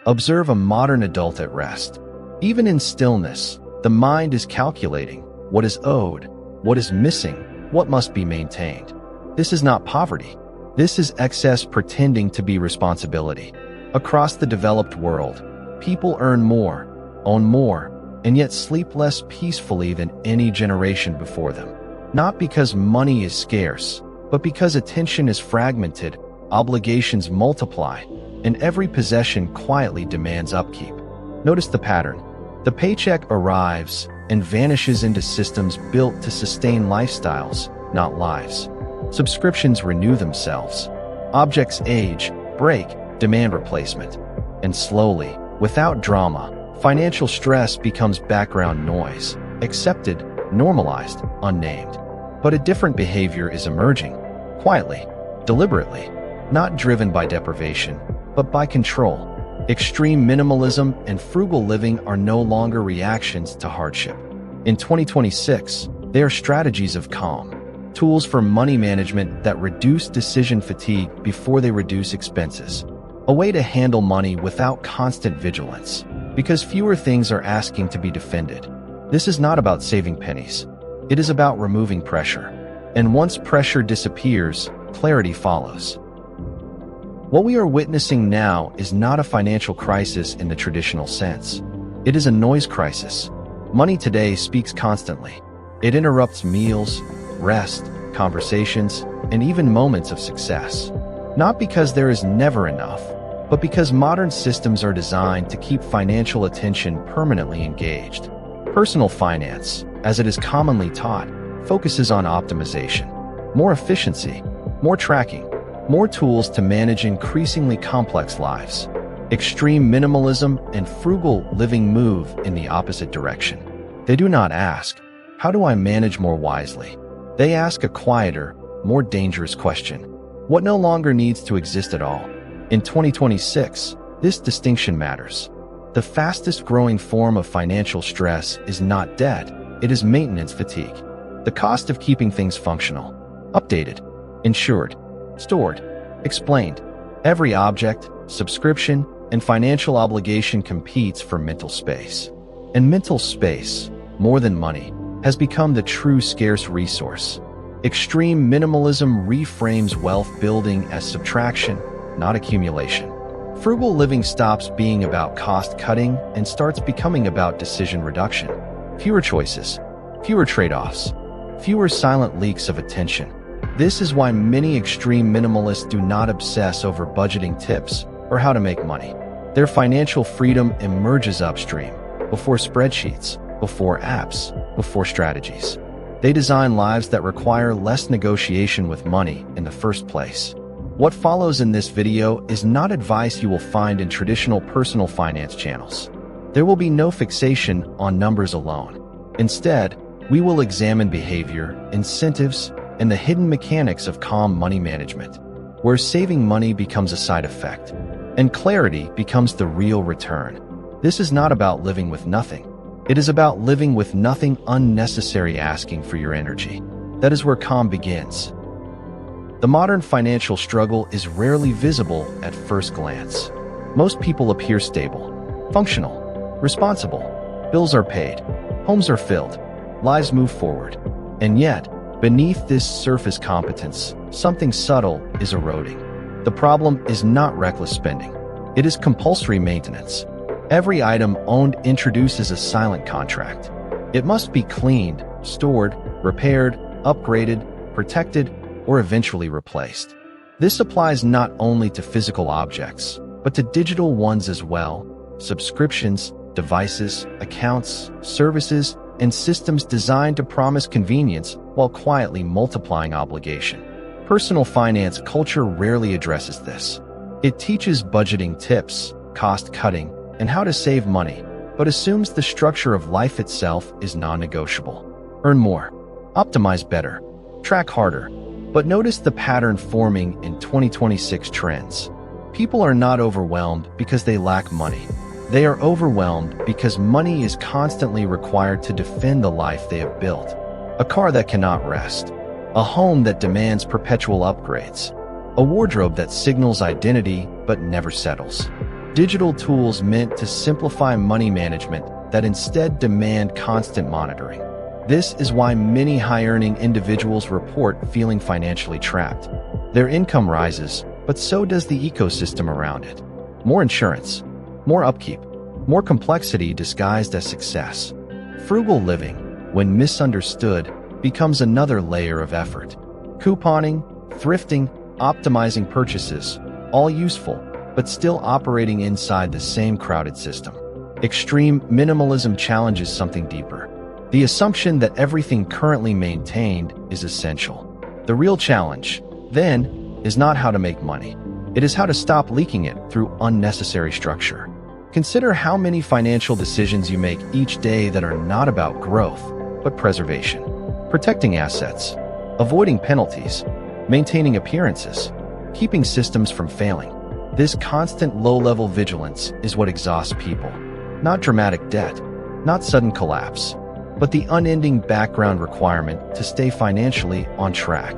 Observe a modern adult at rest. Even in stillness, the mind is calculating what is owed, what is missing, what must be maintained. This is not poverty. This is excess pretending to be responsibility. Across the developed world, people earn more, own more, and yet sleep less peacefully than any generation before them. Not because money is scarce, but because attention is fragmented, obligations multiply, and every possession quietly demands upkeep. Notice the pattern. The paycheck arrives and vanishes into systems built to sustain lifestyles, not lives. Subscriptions renew themselves. Objects age, break, demand replacement. And slowly, without drama, financial stress becomes background noise, accepted, normalized, unnamed. But a different behavior is emerging, quietly, deliberately, not driven by deprivation, but by control. Extreme minimalism and frugal living are no longer reactions to hardship. In 2026, they are strategies of calm, tools for money management that reduce decision fatigue before they reduce expenses. A way to handle money without constant vigilance, because fewer things are asking to be defended. This is not about saving pennies. It is about removing pressure. And once pressure disappears, clarity follows. What we are witnessing now is not a financial crisis in the traditional sense. It is a noise crisis. Money today speaks constantly. It interrupts meals, rest, conversations, and even moments of success. Not because there is never enough, but because modern systems are designed to keep financial attention permanently engaged. Personal finance, as it is commonly taught, focuses on optimization, more efficiency, more tracking, more tools to manage increasingly complex lives. Extreme minimalism and frugal living move in the opposite direction. They do not ask, how do I manage more wisely? They ask a quieter, more dangerous question. What no longer needs to exist at all? In 2026, this distinction matters. The fastest growing form of financial stress is not debt, it is maintenance fatigue. The cost of keeping things functional, updated, insured, stored, explained. Every object, subscription, and financial obligation competes for mental space. And mental space, more than money, has become the true scarce resource. Extreme minimalism reframes wealth building as subtraction, not accumulation. Frugal living stops being about cost cutting and starts becoming about decision reduction. Fewer choices, fewer trade-offs, fewer silent leaks of attention. This is why many extreme minimalists do not obsess over budgeting tips or how to make money. Their financial freedom emerges upstream, before spreadsheets, before apps, before strategies. They design lives that require less negotiation with money in the first place. What follows in this video is not advice you will find in traditional personal finance channels. There will be no fixation on numbers alone. Instead, we will examine behavior, incentives, and the hidden mechanics of calm money management, where saving money becomes a side effect, and clarity becomes the real return. This is not about living with nothing. It is about living with nothing unnecessary asking for your energy. That is where calm begins. The modern financial struggle is rarely visible at first glance. Most people appear stable, functional, responsible. Bills are paid, homes are filled, lives move forward. And yet, beneath this surface competence, something subtle is eroding. The problem is not reckless spending. It is compulsory maintenance. Every item owned introduces a silent contract. It must be cleaned, stored, repaired, upgraded, protected, or eventually replaced. This applies not only to physical objects, but to digital ones as well. Subscriptions, devices, accounts, services, and systems designed to promise convenience while quietly multiplying obligation. Personal finance culture rarely addresses this. It teaches budgeting tips, cost cutting, and how to save money, but assumes the structure of life itself is non-negotiable. Earn more, optimize better, track harder. But notice the pattern forming in 2026 trends. People are not overwhelmed because they lack money. They are overwhelmed because money is constantly required to defend the life they have built. A car that cannot rest. A home that demands perpetual upgrades. A wardrobe that signals identity but never settles. Digital tools meant to simplify money management that instead demand constant monitoring. This is why many high-earning individuals report feeling financially trapped. Their income rises, but so does the ecosystem around it. More insurance, more upkeep, more complexity disguised as success. Frugal living, when misunderstood, becomes another layer of effort. Couponing, thrifting, optimizing purchases, all useful, but still operating inside the same crowded system. Extreme minimalism challenges something deeper. The assumption that everything currently maintained is essential. The real challenge, then, is not how to make money. It is how to stop leaking it through unnecessary structure. Consider how many financial decisions you make each day that are not about growth, but preservation. Protecting assets, avoiding penalties, maintaining appearances, keeping systems from failing. This constant low-level vigilance is what exhausts people. Not dramatic debt, not sudden collapse, but the unending background requirement to stay financially on track.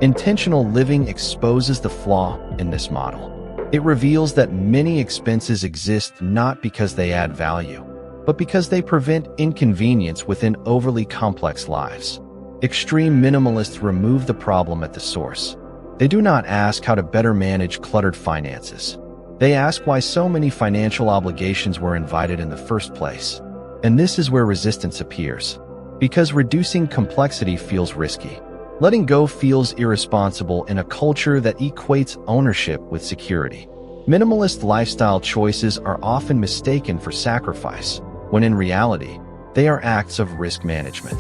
Intentional living exposes the flaw in this model. It reveals that many expenses exist not because they add value, but because they prevent inconvenience within overly complex lives. Extreme minimalists remove the problem at the source. They do not ask how to better manage cluttered finances. They ask why so many financial obligations were invited in the first place. And this is where resistance appears. Because reducing complexity feels risky. Letting go feels irresponsible in a culture that equates ownership with security. Minimalist lifestyle choices are often mistaken for sacrifice, when in reality, they are acts of risk management.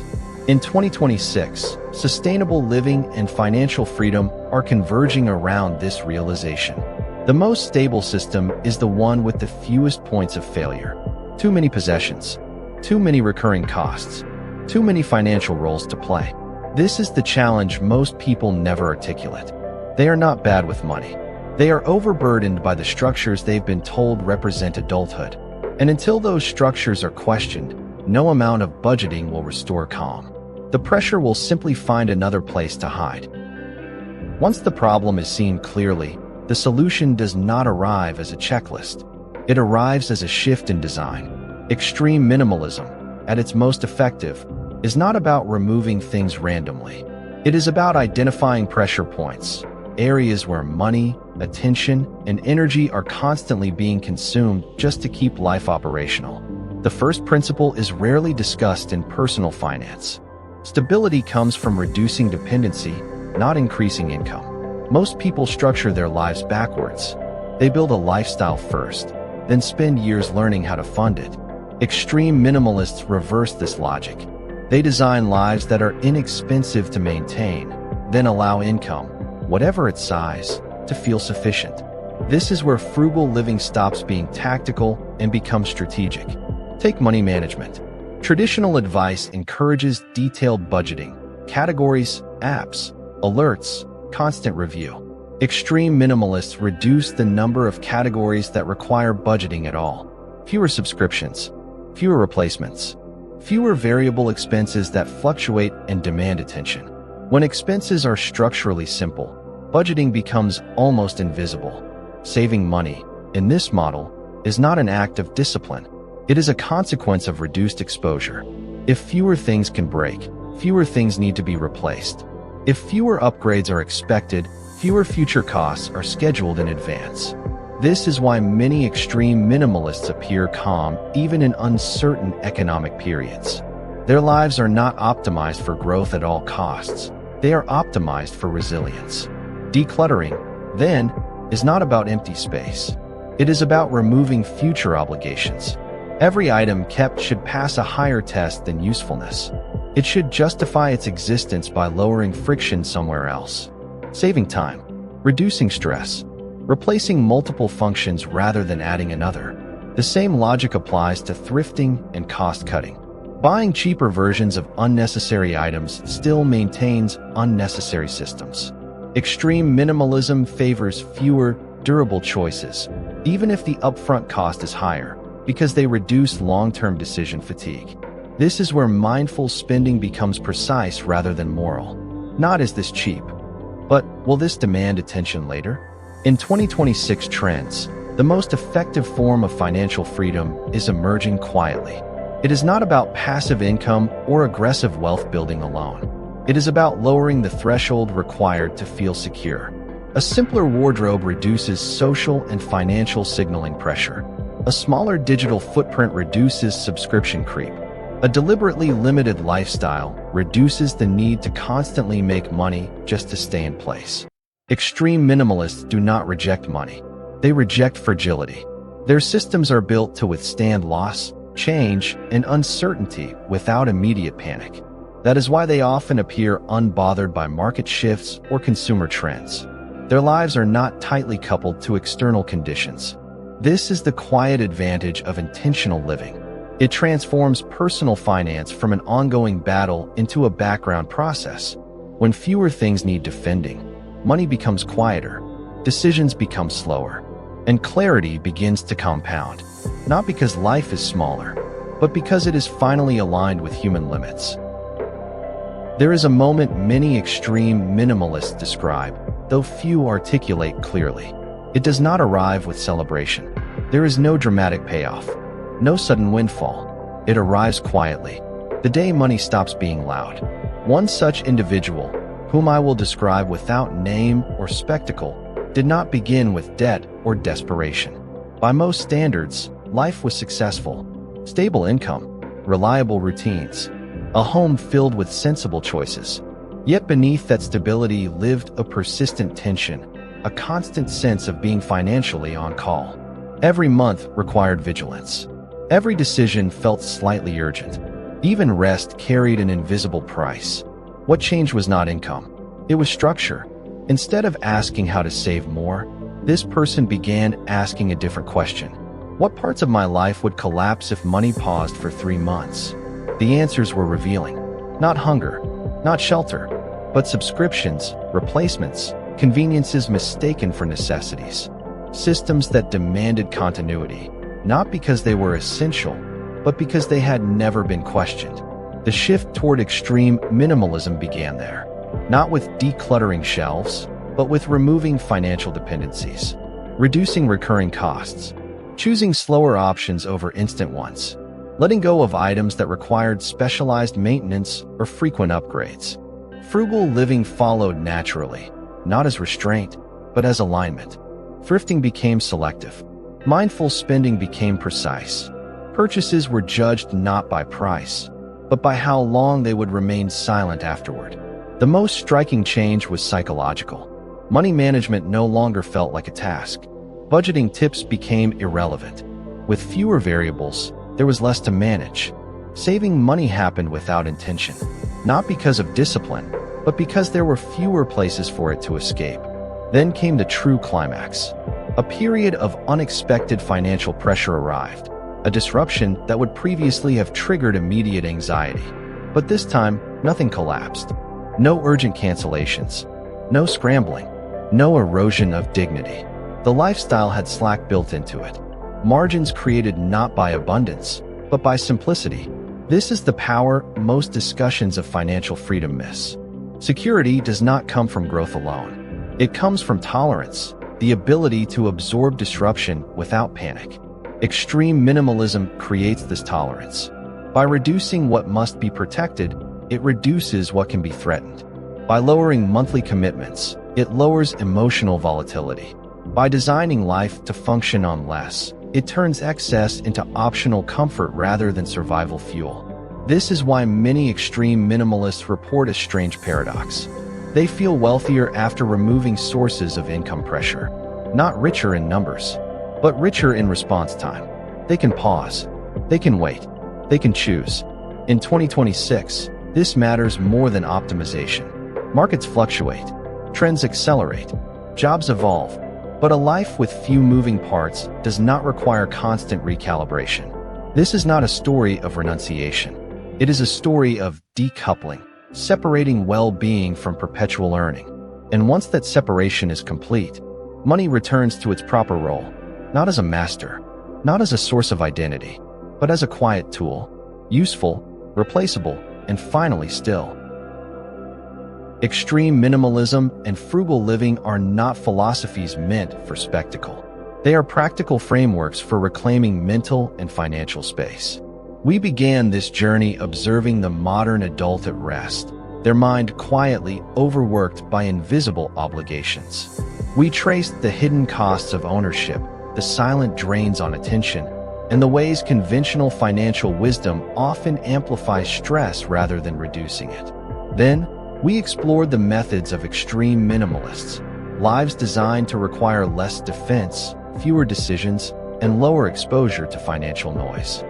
In 2026, sustainable living and financial freedom are converging around this realization. The most stable system is the one with the fewest points of failure. Too many possessions, too many recurring costs, too many financial roles to play. This is the challenge most people never articulate. They are not bad with money. They are overburdened by the structures they've been told represent adulthood. And until those structures are questioned, no amount of budgeting will restore calm. The pressure will simply find another place to hide. Once the problem is seen clearly, the solution does not arrive as a checklist. It arrives as a shift in design. Extreme minimalism, at its most effective, is not about removing things randomly. It is about identifying pressure points, areas where money, attention, and energy are constantly being consumed just to keep life operational. The first principle is rarely discussed in personal finance. Stability comes from reducing dependency, not increasing income. Most people structure their lives backwards. They build a lifestyle first, then spend years learning how to fund it. Extreme minimalists reverse this logic. They design lives that are inexpensive to maintain, then allow income, whatever its size, to feel sufficient. This is where frugal living stops being tactical and becomes strategic. Take money management. Traditional advice encourages detailed budgeting, categories, apps, alerts, constant review. Extreme minimalists reduce the number of categories that require budgeting at all. Fewer subscriptions, fewer replacements, fewer variable expenses that fluctuate and demand attention. When expenses are structurally simple, budgeting becomes almost invisible. Saving money, in this model, is not an act of discipline. It is a consequence of reduced exposure. If fewer things can break, fewer things need to be replaced. If fewer upgrades are expected, fewer future costs are scheduled in advance. This is why many extreme minimalists appear calm even in uncertain economic periods. Their lives are not optimized for growth at all costs. They are optimized for resilience. Decluttering, then, is not about empty space. It is about removing future obligations. Every item kept should pass a higher test than usefulness. It should justify its existence by lowering friction somewhere else. Saving time, reducing stress, replacing multiple functions rather than adding another. The same logic applies to thrifting and cost-cutting. Buying cheaper versions of unnecessary items still maintains unnecessary systems. Extreme minimalism favors fewer, durable choices, even if the upfront cost is higher, because they reduce long-term decision fatigue. This is where mindful spending becomes precise rather than moral. Not is this cheap, but will this demand attention later? In 2026 trends, The most effective form of financial freedom is emerging quietly. It is not about passive income or aggressive wealth building alone. It is about lowering the threshold required to feel secure. A simpler wardrobe reduces social and financial signaling pressure. A smaller digital footprint reduces subscription creep. A deliberately limited lifestyle reduces the need to constantly make money just to stay in place. Extreme minimalists do not reject money. They reject fragility. Their systems are built to withstand loss, change, and uncertainty without immediate panic. That is why they often appear unbothered by market shifts or consumer trends. Their lives are not tightly coupled to external conditions. This is the quiet advantage of intentional living. It transforms personal finance from an ongoing battle into a background process. When fewer things need defending, money becomes quieter, decisions become slower, and clarity begins to compound. Not because life is smaller, but because it is finally aligned with human limits. There is a moment many extreme minimalists describe, though few articulate clearly. It does not arrive with celebration. There is no dramatic payoff, no sudden windfall. It arrives quietly, the day money stops being loud. One such individual, whom I will describe without name or spectacle, did not begin with debt or desperation. By most standards, life was successful. Stable income, reliable routines, a home filled with sensible choices. Yet beneath that stability lived a persistent tension, a constant sense of being financially on call. Every month required vigilance. Every decision felt slightly urgent. Even rest carried an invisible price. What changed was not income. It was structure. Instead of asking how to save more, this person began asking a different question. What parts of my life would collapse if money paused for 3 months? The answers were revealing. Not hunger, not shelter, but subscriptions, replacements, conveniences mistaken for necessities. Systems that demanded continuity, not because they were essential, but because they had never been questioned. The shift toward extreme minimalism began there, not with decluttering shelves, but with removing financial dependencies, reducing recurring costs, choosing slower options over instant ones, letting go of items that required specialized maintenance or frequent upgrades. Frugal living followed naturally, not as restraint, but as alignment. Thrifting became selective. Mindful spending became precise. Purchases were judged not by price, but by how long they would remain silent afterward. The most striking change was psychological. Money management no longer felt like a task. Budgeting tips became irrelevant. With fewer variables, there was less to manage. Saving money happened without intention, not because of discipline, but because there were fewer places for it to escape. Then came the true climax. A period of unexpected financial pressure arrived, a disruption that would previously have triggered immediate anxiety. But this time, nothing collapsed. No urgent cancellations, no scrambling, no erosion of dignity. The lifestyle had slack built into it. Margins created not by abundance, but by simplicity. This is the power most discussions of financial freedom miss. Security does not come from growth alone. It comes from tolerance, the ability to absorb disruption without panic. Extreme minimalism creates this tolerance. By reducing what must be protected, it reduces what can be threatened. By lowering monthly commitments, it lowers emotional volatility. By designing life to function on less, it turns excess into optional comfort rather than survival fuel. This is why many extreme minimalists report a strange paradox. They feel wealthier after removing sources of income pressure. Not richer in numbers, but richer in response time. They can pause. They can wait. They can choose. In 2026, this matters more than optimization. Markets fluctuate. Trends accelerate. Jobs evolve. But a life with few moving parts does not require constant recalibration. This is not a story of renunciation. It is a story of decoupling, separating well-being from perpetual earning. And once that separation is complete, money returns to its proper role, not as a master, not as a source of identity, but as a quiet tool, useful, replaceable, and finally still. Extreme minimalism and frugal living are not philosophies meant for spectacle. They are practical frameworks for reclaiming mental and financial space. We began this journey observing the modern adult at rest, their mind quietly overworked by invisible obligations. We traced the hidden costs of ownership, the silent drains on attention, and the ways conventional financial wisdom often amplifies stress rather than reducing it. Then, we explored the methods of extreme minimalists, lives designed to require less defense, fewer decisions, and lower exposure to financial noise.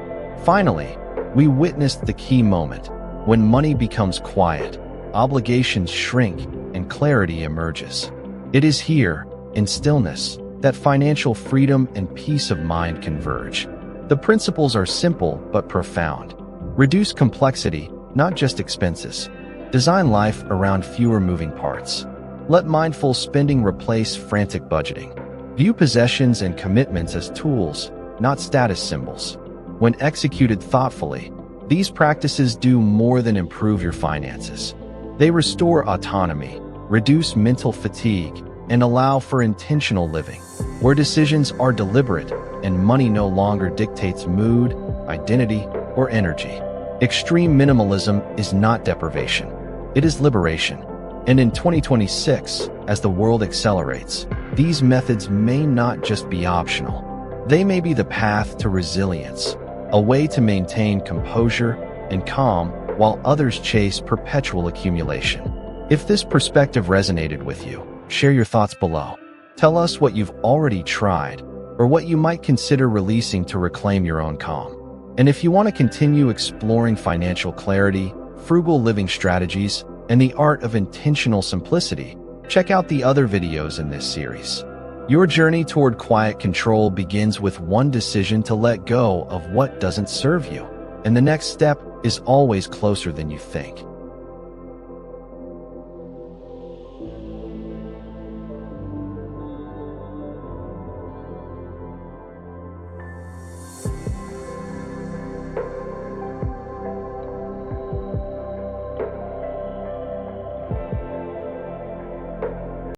Finally, we witnessed the key moment, when money becomes quiet, obligations shrink, and clarity emerges. It is here, in stillness, that financial freedom and peace of mind converge. The principles are simple but profound. Reduce complexity, not just expenses. Design life around fewer moving parts. Let mindful spending replace frantic budgeting. View possessions and commitments as tools, not status symbols. When executed thoughtfully, these practices do more than improve your finances. They restore autonomy, reduce mental fatigue, and allow for intentional living, where decisions are deliberate and money no longer dictates mood, identity, or energy. Extreme minimalism is not deprivation. It is liberation. And in 2026, as the world accelerates, these methods may not just be optional. They may be the path to resilience, a way to maintain composure and calm while others chase perpetual accumulation. If this perspective resonated with you, share your thoughts below. Tell us what you've already tried or what you might consider releasing to reclaim your own calm. And if you want to continue exploring financial clarity, frugal living strategies, and the art of intentional simplicity, check out the other videos in this series. Your journey toward quiet control begins with one decision to let go of what doesn't serve you, and the next step is always closer than you think.